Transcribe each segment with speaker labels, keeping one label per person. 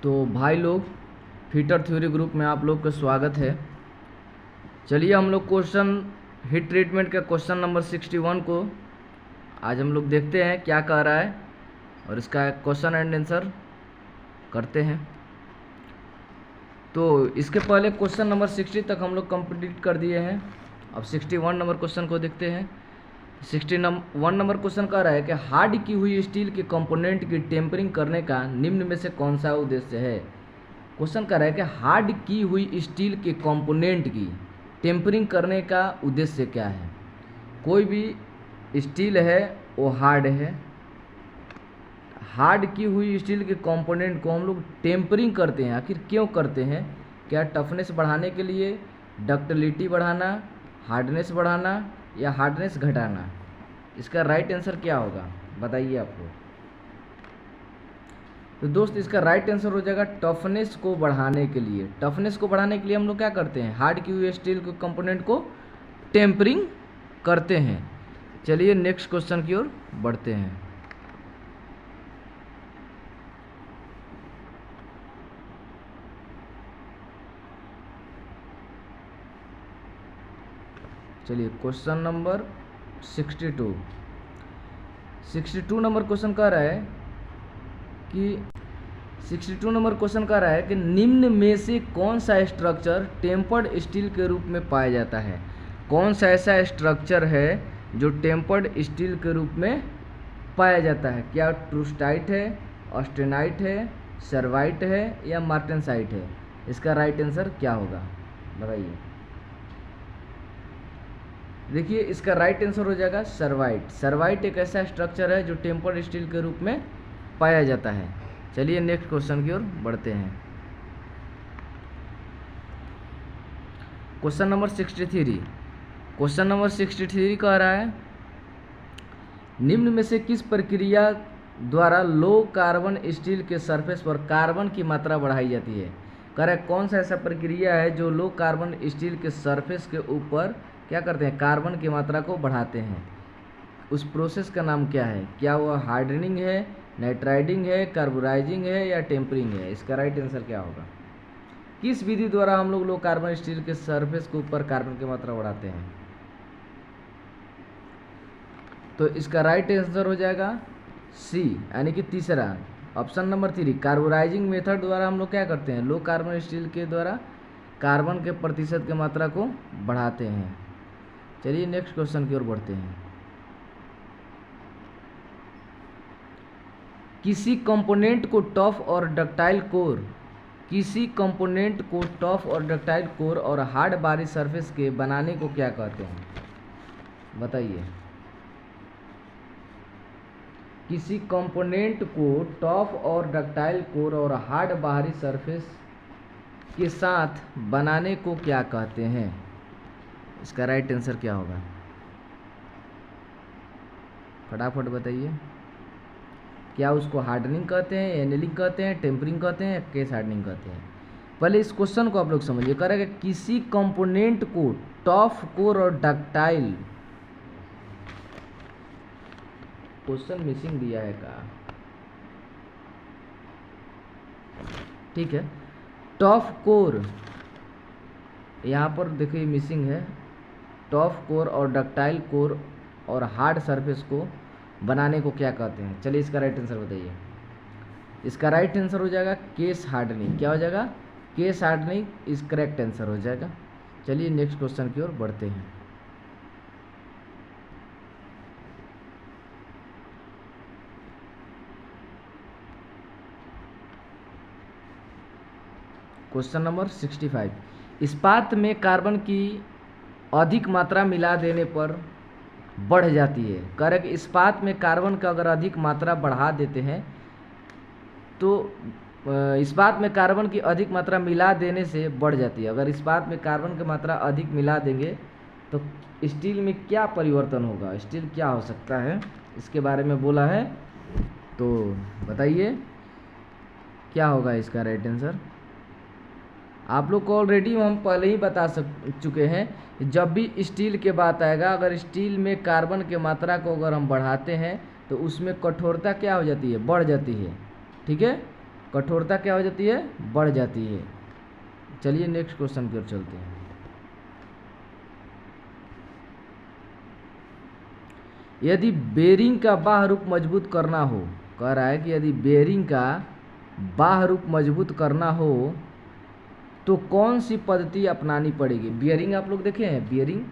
Speaker 1: तो भाई लोग, फिटर थ्योरी ग्रुप में आप लोग का स्वागत है। चलिए हम लोग क्वेश्चन हीट ट्रीटमेंट का क्वेश्चन नंबर 61 को आज हम लोग देखते हैं क्या कह रहा है और इसका क्वेश्चन एंड आंसर करते हैं। तो इसके पहले क्वेश्चन नंबर 60 तक हम लोग कंप्लीट कर दिए हैं। अब 61 नंबर क्वेश्चन को देखते हैं। 61 नंबर क्वेश्चन कह रहा है कि हार्ड की हुई स्टील के कंपोनेंट की टेम्परिंग करने का निम्न में से कौन सा उद्देश्य है। क्वेश्चन कह रहा है कि हार्ड की हुई स्टील के कंपोनेंट की टेम्परिंग करने का उद्देश्य क्या है। कोई भी स्टील है वो हार्ड है, हार्ड की हुई स्टील के कंपोनेंट को हम लोग टेम्परिंग करते हैं। आखिर क्यों करते हैं? क्या टफनेस बढ़ाने के लिए, डक्टिलिटी बढ़ाना, हार्डनेस बढ़ाना या हार्डनेस घटाना? इसका राइट आंसर क्या होगा बताइए आप लोग। तो दोस्त इसका राइट आंसर हो जाएगा टफनेस को बढ़ाने के लिए। टफनेस को बढ़ाने के लिए हम लोग क्या करते हैं? हार्ड की हुई स्टील के कंपोनेंट को टेम्परिंग करते हैं। चलिए नेक्स्ट क्वेश्चन की ओर बढ़ते हैं। चलिए क्वेश्चन नंबर 62 नंबर क्वेश्चन कह रहा है कि 62 नंबर क्वेश्चन कह रहा है कि निम्न में से कौन सा स्ट्रक्चर टेम्पर्ड स्टील के रूप में पाया जाता है। कौन सा ऐसा स्ट्रक्चर है जो टेम्पर्ड स्टील के रूप में पाया जाता है? क्या ट्रूस्टाइट है, ऑस्टेनाइट है, सर्वाइट है या मार्टेनसाइट है? इसका राइट आंसर क्या होगा बताइए। देखिए इसका राइट आंसर हो जाएगा सर्वाइट। सर्वाइट एक ऐसा स्ट्रक्चर है जो टेम्पर्ड स्टील के रूप में पाया जाता है। चलिए नेक्स्ट क्वेश्चन की ओर बढ़ते हैं। Question number 63। क्वेश्चन नंबर 63 कह रहा है निम्न में से किस प्रक्रिया द्वारा लो कार्बन स्टील के सरफेस पर कार्बन की मात्रा बढ़ाई जाती है। कह रहा है कौन सा ऐसा प्रक्रिया है जो लो कार्बन स्टील के सरफेस के ऊपर क्या करते हैं? कार्बन की मात्रा को बढ़ाते हैं। उस प्रोसेस का नाम क्या है? क्या वह हार्डनिंग है, नाइट्राइडिंग है, कार्बोराइजिंग है या टेम्परिंग है? इसका राइट आंसर क्या होगा? किस विधि द्वारा हम लोग लो कार्बन स्टील के सरफेस के ऊपर कार्बन की मात्रा बढ़ाते हैं? तो इसका राइट आंसर हो जाएगा सी, यानी कि तीसरा ऑप्शन नंबर 3 कार्बोराइजिंग मेथड द्वारा हम लोग क्या करते हैं? लो कार्बन स्टील के द्वारा कार्बन के प्रतिशत की मात्रा को बढ़ाते हैं। चलिए नेक्स्ट क्वेश्चन की ओर बढ़ते हैं। किसी कंपोनेंट को टफ और डक्टाइल कोर और हार्ड बारी सरफेस के बनाने को क्या कहते हैं बताइए। किसी कंपोनेंट को टफ और डक्टाइल कोर और हार्ड बाहरी सरफेस के साथ बनाने को क्या कहते हैं? इसका राइट आंसर क्या होगा फटाफट बताइए। क्या उसको हार्डनिंग कहते हैं, एनेलिंग कहते हैं, टेम्परिंग कहते हैं या केस हार्डनिंग कहते हैं? पहले इस क्वेश्चन को आप लोग समझिए। कह रहा है कि किसी कंपोनेंट को टफ कोर और डक्टाइल, क्वेश्चन मिसिंग दिया है का? ठीक है, टफ कोर यहाँ पर देखिए मिसिंग है। टफ कोर और डक्टाइल कोर और हार्ड सरफेस को बनाने को क्या कहते हैं? चलिए इसका राइट आंसर बताइए। इसका राइट आंसर हो जाएगा केस हार्डनिंग। क्या हो जाएगा? Case hardening is correct answer हो जाएगा। चलिए नेक्स्ट क्वेश्चन की ओर बढ़ते हैं। Question number 65। इस्पात में कार्बन की अधिक मात्रा मिला देने पर बढ़ जाती है। कह रहे कि इस्पात में कार्बन का अगर अधिक मात्रा बढ़ा देते हैं तो इस्पात में कार्बन की अधिक मात्रा मिला देने से बढ़ जाती है। अगर इस्पात में कार्बन की मात्रा अधिक मिला देंगे तो स्टील में क्या परिवर्तन होगा? स्टील क्या हो सकता है? इसके बारे में बोला है, तो बताइए क्या होगा इसका राइट आंसर। आप लोग को ऑलरेडी हम पहले ही बता चुके हैं। जब भी स्टील के बात आएगा, अगर स्टील में कार्बन के मात्रा को अगर हम बढ़ाते हैं तो उसमें कठोरता क्या हो जाती है? बढ़ जाती है। ठीक है, कठोरता क्या हो जाती है, बढ़ जाती है। चलिए नेक्स्ट क्वेश्चन की ओर चलते हैं। यदि बेरिंग का बाह्य रूप मजबूत करना हो, कह रहा है कि यदि बेरिंग का बाह्य रूप मजबूत करना हो तो कौन सी पद्धति अपनानी पड़ेगी। बियरिंग आप लोग देखे हैं, बियरिंग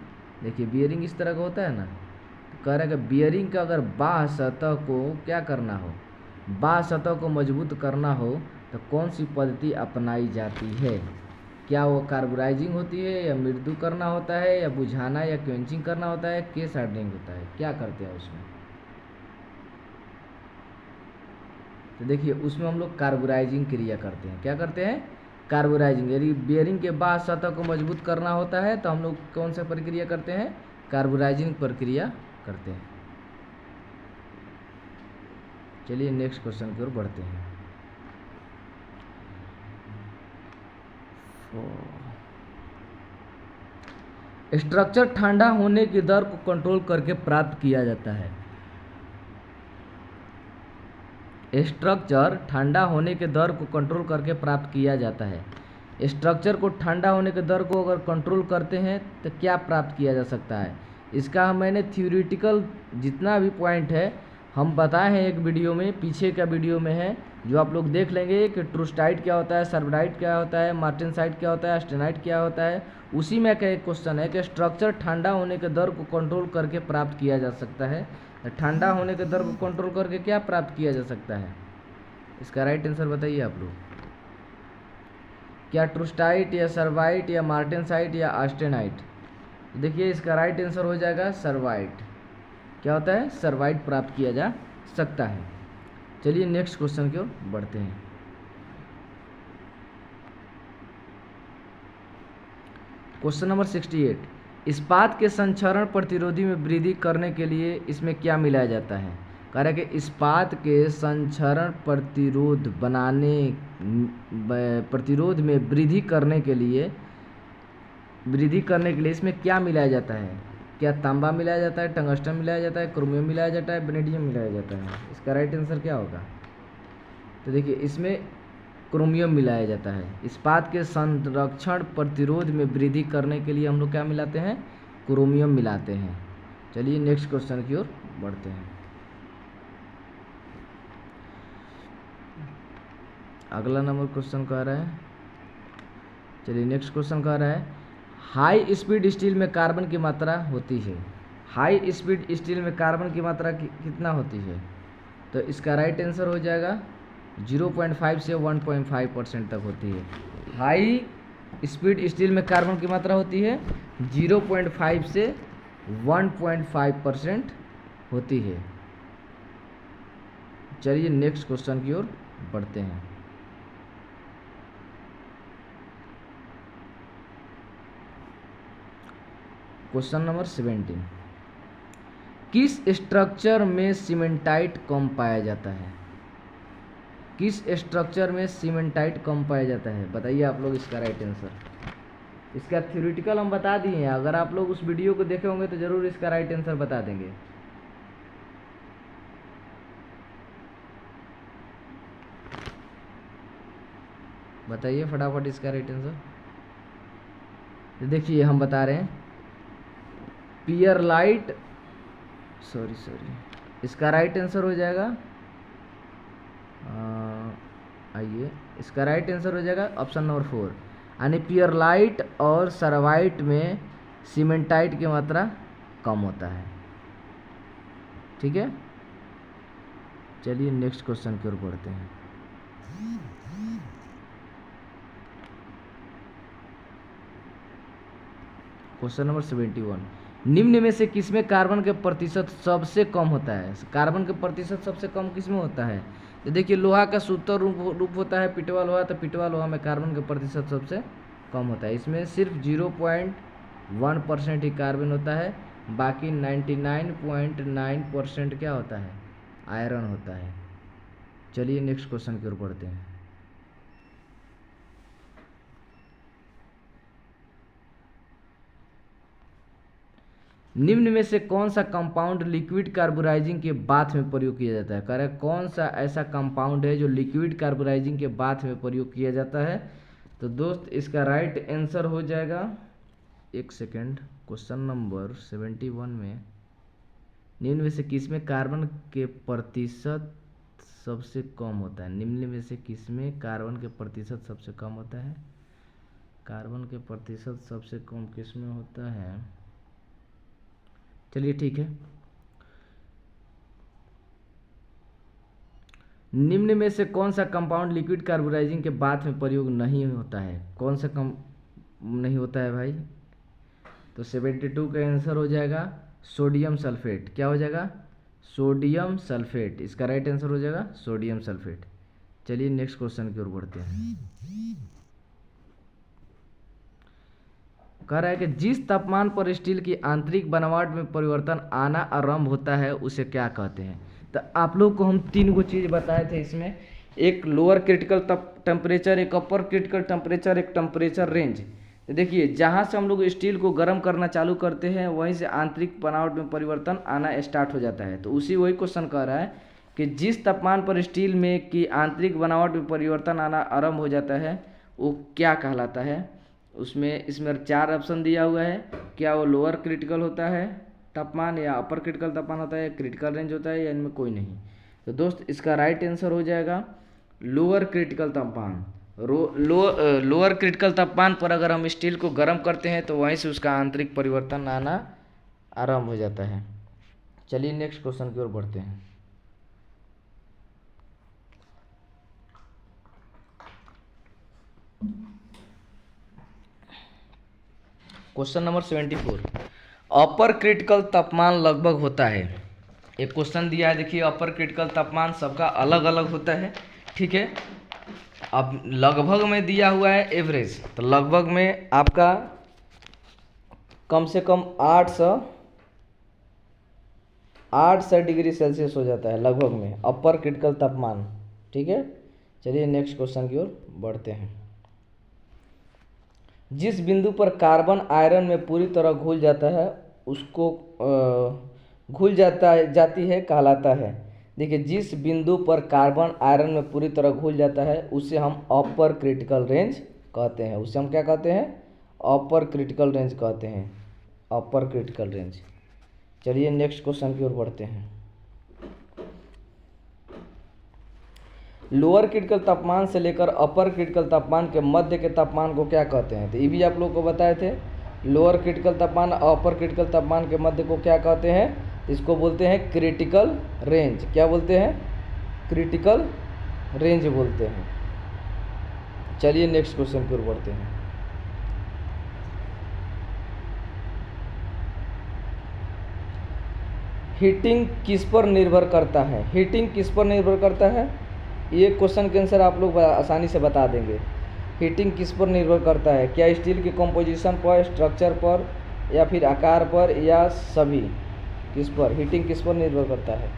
Speaker 1: देखिए, बियरिंग इस तरह का होता है ना। तो कह रहा है कि बियरिंग का अगर बाह्य सतह को क्या करना हो, बाह्य सतह को मजबूत करना हो तो कौन सी पद्धति अपनाई जाती है। क्या वो कार्बोराइजिंग होती है, या मृदु करना होता है, या बुझाना या क्वेंचिंग करना होता है, केस हार्डनिंग होता है, क्या करते हैं उसमें। तो देखिए उसमें हम लोग कार्बोराइजिंग क्रिया करते हैं। क्या करते हैं, कार्बोराइजिंग। यदि बेयरिंग के बाह्य सतह को मजबूत करना होता है तो हम लोग कौन सा प्रक्रिया करते हैं, कार्बोराइजिंग प्रक्रिया करते हैं। चलिए नेक्स्ट क्वेश्चन की ओर बढ़ते हैं। स्ट्रक्चर ठंडा होने की दर को कंट्रोल करके प्राप्त किया जाता है। स्ट्रक्चर ठंडा होने के दर को कंट्रोल करके प्राप्त किया जाता है। स्ट्रक्चर को ठंडा होने के दर को अगर कंट्रोल करते हैं तो क्या प्राप्त किया जा सकता है। इसका मैंने थ्योरेटिकल जितना भी पॉइंट है हम बताए हैं एक वीडियो में, पीछे का वीडियो में है, जो आप लोग देख लेंगे कि ट्रूस्टाइट क्या होता है, सर्वराइट क्या होता है, मार्टेनसाइट क्या होता है, ऑस्टेनाइट क्या होता है। उसी में का एक क्वेश्चन है कि स्ट्रक्चर ठंडा होने के दर को कंट्रोल करके प्राप्त किया जा सकता है। ठंडा होने के दर को कंट्रोल करके क्या प्राप्त किया जा सकता है, इसका राइट आंसर बताइए आप लोग। क्या ट्रूस्टाइट या सर्वाइट या मार्टेनसाइट या ऑस्टेनाइट। देखिए इसका राइट आंसर हो जाएगा सर्वाइट। क्या होता है, सर्वाइट प्राप्त किया जा सकता है। चलिए नेक्स्ट क्वेश्चन की ओर बढ़ते हैं। क्वेश्चन नंबर 68, इस्पात के संक्षारण प्रतिरोधी में वृद्धि करने के लिए इसमें क्या मिलाया जाता है। कह रहा है कि इस्पात के संक्षारण प्रतिरोध में वृद्धि करने के लिए इसमें क्या मिलाया जाता है। क्या तांबा मिलाया जाता है, टंगस्टन मिलाया जाता है, क्रोमियम मिलाया जाता है, वेनेडियम मिलाया जाता है। इसका राइट आंसर क्या होगा। तो देखिए इसमें क्रोमियम मिलाया जाता है। इस्पात के संरक्षण प्रतिरोध में वृद्धि करने के लिए हम लोग क्या मिलाते हैं, क्रोमियम मिलाते हैं। चलिए नेक्स्ट क्वेश्चन की ओर बढ़ते हैं। अगला नंबर क्वेश्चन कह रहा है, चलिए नेक्स्ट क्वेश्चन कह रहा है, हाई स्पीड स्टील में कार्बन की मात्रा होती है। हाई स्पीड स्टील में कार्बन की मात्रा कितना होती है। तो इसका राइट आंसर हो जाएगा 0.5 से 1.5% तक होती है। हाई स्पीड स्टील में कार्बन की मात्रा होती है 0.5 से 1.5% होती है। चलिए नेक्स्ट क्वेश्चन की ओर बढ़ते हैं। क्वेश्चन नंबर 17, किस स्ट्रक्चर में सीमेंटाइट कम पाया जाता है। किस स्ट्रक्चर में सीमेंटाइट कम पाया जाता है, बताइए आप लोग इसका राइट आंसर। इसका थ्योरेटिकल हम बता दिए हैं, अगर आप लोग उस वीडियो को देखे होंगे तो जरूर इसका राइट आंसर बता देंगे। बताइए फटाफट इसका राइट आंसर। तो देखिए हम बता रहे हैं पियरलाइट, सॉरी इसका राइट आंसर हो जाएगा, आइए इसका राइट आंसर हो जाएगा ऑप्शन नंबर 4, यानी पियरलाइट और सर्वाइट में सीमेंटाइट की मात्रा कम होता है। ठीक है, चलिए नेक्स्ट क्वेश्चन की ओर बढ़ते हैं। क्वेश्चन नंबर 71, निम्न में से किसमें कार्बन के प्रतिशत सबसे कम होता है। कार्बन के प्रतिशत सबसे कम किसमें होता है। तो देखिए लोहा का सूत्र रूप होता है पिटवा लोहा, तो पिटवा लोहा में कार्बन का प्रतिशत सबसे कम होता है। इसमें सिर्फ 0.1% ही कार्बन होता है, बाकी 99.9% क्या होता है, आयरन होता है। चलिए नेक्स्ट क्वेश्चन की ओर बढ़ते हैं। निम्न में से कौन सा कंपाउंड लिक्विड कार्बोराइजिंग के बाथ में प्रयोग किया जाता है? कह रहे कौन सा ऐसा कंपाउंड है जो लिक्विड कार्बोराइजिंग के बाथ में प्रयोग किया जाता है? तो दोस्त इसका राइट आंसर हो जाएगा, एक सेकेंड, क्वेश्चन नंबर 71 में निम्न में से किसमें कार्बन के प्रतिशत सबसे कम होता है? निम्न में से किसमें कार्बन के प्रतिशत सबसे कम होता है? कार्बन के प्रतिशत सबसे कम किसमें होता है? चलिए ठीक है, निम्न में से कौन सा कंपाउंड लिक्विड कार्बोराइजिंग के बाथ में प्रयोग नहीं होता है? कौन सा कम नहीं होता है भाई? तो 72 का आंसर हो जाएगा सोडियम सल्फेट। क्या हो जाएगा? Sodium sulphate. इसका राइट आंसर हो जाएगा सोडियम सल्फेट। चलिए नेक्स्ट क्वेश्चन की ओर बढ़ते हैं। कह रहा है कि जिस तापमान पर स्टील की आंतरिक बनावट में परिवर्तन आना आरंभ होता है उसे क्या कहते हैं? तो आप लोग को हम 3 गो चीज़ बताए थे इसमें, एक लोअर क्रिटिकल टेम्परेचर, एक अपर क्रिटिकल टेम्परेचर, एक टेम्परेचर रेंज। तो देखिए जहाँ से हम लोग स्टील को गर्म करना चालू करते हैं वहीं से आंतरिक बनावट में परिवर्तन आना स्टार्ट हो जाता है। तो वही क्वेश्चन कह रहा है कि जिस तापमान पर स्टील में की आंतरिक बनावट में परिवर्तन आना आरंभ हो जाता है वो क्या कहलाता है? इसमें 4 ऑप्शन दिया हुआ है। क्या वो लोअर क्रिटिकल होता है तापमान, या अपर क्रिटिकल तापमान होता है, क्रिटिकल रेंज होता है, या इनमें कोई नहीं? तो दोस्त इसका राइट आंसर हो जाएगा लोअर क्रिटिकल तापमान। लोअर क्रिटिकल तापमान पर अगर हम स्टील को गर्म करते हैं तो वहीं से उसका आंतरिक परिवर्तन आना आरंभ हो जाता है। चलिए नेक्स्ट क्वेश्चन की ओर बढ़ते हैं। क्वेश्चन नंबर 74, अपर क्रिटिकल तापमान लगभग होता है। एक क्वेश्चन दिया है, देखिए अपर क्रिटिकल तापमान सबका अलग अलग होता है, ठीक है। अब लगभग में दिया हुआ है एवरेज, तो लगभग में आपका कम से कम 800 डिग्री सेल्सियस हो जाता है लगभग में अपर क्रिटिकल तापमान, ठीक है। चलिए नेक्स्ट क्वेश्चन की ओर बढ़ते हैं। जिस बिंदु पर कार्बन आयरन में पूरी तरह घुल जाता है उसको जाती है कहलाता है। देखिए जिस बिंदु पर कार्बन आयरन में पूरी तरह घुल जाता है उसे हम अपर क्रिटिकल रेंज कहते हैं। उसे हम क्या कहते हैं? अपर क्रिटिकल रेंज कहते हैं, अपर क्रिटिकल रेंज। चलिए नेक्स्ट क्वेश्चन की ओर बढ़ते हैं। लोअर क्रिटिकल तापमान से लेकर अपर क्रिटिकल तापमान के मध्य के तापमान को क्या कहते हैं? तो ये भी आप लोग को बताए थे। लोअर क्रिटिकल तापमान और अपर क्रिटिकल तापमान के मध्य को क्या कहते हैं? इसको बोलते हैं क्रिटिकल रेंज। क्या बोलते हैं? क्रिटिकल रेंज बोलते हैं। चलिए नेक्स्ट क्वेश्चन की ओर बढ़ते हैं। हीटिंग किस पर निर्भर करता है? हीटिंग किस पर निर्भर करता है? ये क्वेश्चन के आंसर आप लोग आसानी से बता देंगे। हीटिंग किस पर निर्भर करता है? क्या स्टील की कंपोजिशन पर, स्ट्रक्चर पर, या फिर आकार पर, या सभी? किस पर हीटिंग किस पर निर्भर करता है?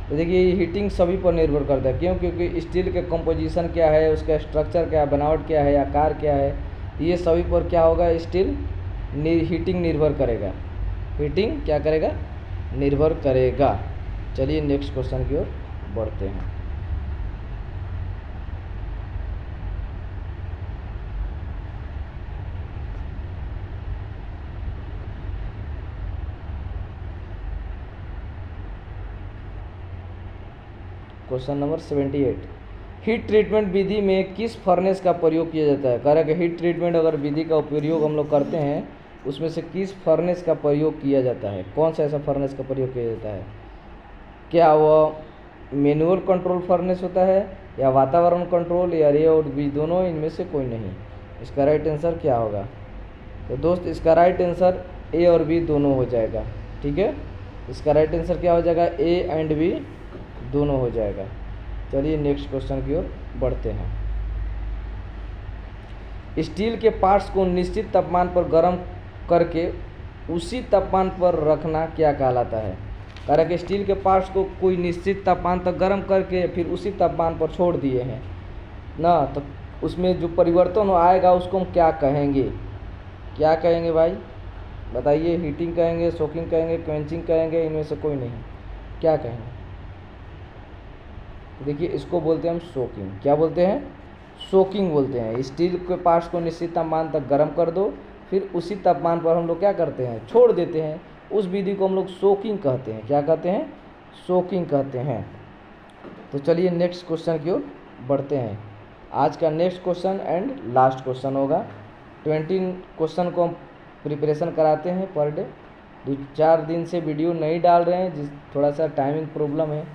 Speaker 1: तो देखिए ये हीटिंग सभी पर निर्भर करता है। क्यों? क्योंकि स्टील के कंपोजिशन क्या है, उसका स्ट्रक्चर क्या है, बनावट क्या है, आकार क्या है, ये सभी पर क्या होगा? स्टील हीटिंग निर्भर करेगा। हीटिंग क्या करेगा? निर्भर करेगा। चलिए नेक्स्ट क्वेश्चन की ओर बढ़ते हैं। क्वेश्चन नंबर 78, हीट ट्रीटमेंट विधि में किस फर्नेस का प्रयोग किया जाता है? कह रहा है कि हीट ट्रीटमेंट अगर विधि का उपयोग हम लोग करते हैं उसमें से किस फर्नेस का प्रयोग किया जाता है? कौन सा ऐसा फर्नेस का प्रयोग किया जाता है? क्या वह मैनुअल कंट्रोल फर्नेस होता है, या वातावरण कंट्रोल, या ए और बी दोनों? इनमें से कोई नहीं। इसका राइट आंसर क्या होगा? तो दोस्त इसका राइट आंसर ए और बी दोनों हो जाएगा, ठीक है। इसका राइट आंसर क्या हो जाएगा? ए एंड बी दोनों हो जाएगा। चलिए नेक्स्ट क्वेश्चन की ओर बढ़ते हैं। स्टील के पार्ट्स को निश्चित तापमान पर गर्म करके उसी तापमान पर रखना क्या कहलाता है? कह रहा है कि स्टील के पार्ट्स को कोई निश्चित तापमान तक गर्म करके फिर उसी तापमान पर छोड़ दिए हैं ना, तो उसमें जो परिवर्तन आएगा उसको हम क्या कहेंगे? क्या कहेंगे भाई? बताइए, हीटिंग कहेंगे, सोकिंग कहेंगे, क्वेंचिंग कहेंगे, इनमें से कोई नहीं, क्या कहेंगे? देखिए, इसको बोलते हैं हम सोकिंग। क्या बोलते हैं? सोकिंग बोलते हैं। स्टील के पार्ट्स को निश्चित तापमान तक गर्म कर दो, फिर उसी तापमान पर हम लोग क्या करते हैं? छोड़ देते हैं। उस विधि को हम लोग सोकिंग कहते हैं। क्या कहते हैं? सोकिंग कहते हैं। तो चलिए नेक्स्ट क्वेश्चन की ओर बढ़ते हैं। आज का next question and last question होगा। 20 क्वेश्चन को हम प्रिपरेशन कराते हैं पर डे। 2-4 दिन से वीडियो नहीं डाल रहे हैं, जिस थोड़ा सा टाइमिंग प्रॉब्लम है।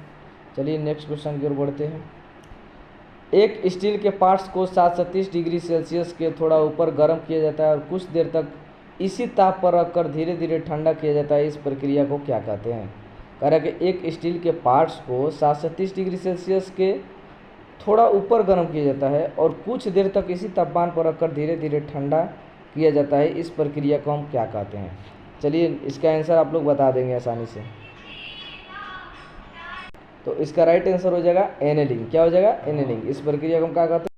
Speaker 1: चलिए नेक्स्ट क्वेश्चन की ओर बढ़ते हैं। एक स्टील के पार्ट्स को 730 डिग्री सेल्सियस के थोड़ा ऊपर गर्म किया जाता है और कुछ देर तक इसी ताप पर रखकर धीरे धीरे ठंडा किया जाता है। इस प्रक्रिया को क्या कहते हैं? कह रहा है कि एक स्टील के पार्ट्स को 730 डिग्री सेल्सियस के थोड़ा ऊपर गर्म किया जाता है और कुछ देर तक इसी तापमान पर रखकर धीरे धीरे ठंडा किया जाता है। इस प्रक्रिया को हम क्या कहते हैं? चलिए इसका आंसर आप लोग बता देंगे आसानी से। तो इसका राइट आंसर हो जाएगा एनेलिंग। क्या हो जाएगा? एनेलिंग। इस प्रक्रिया को हम क्या कहते हैं?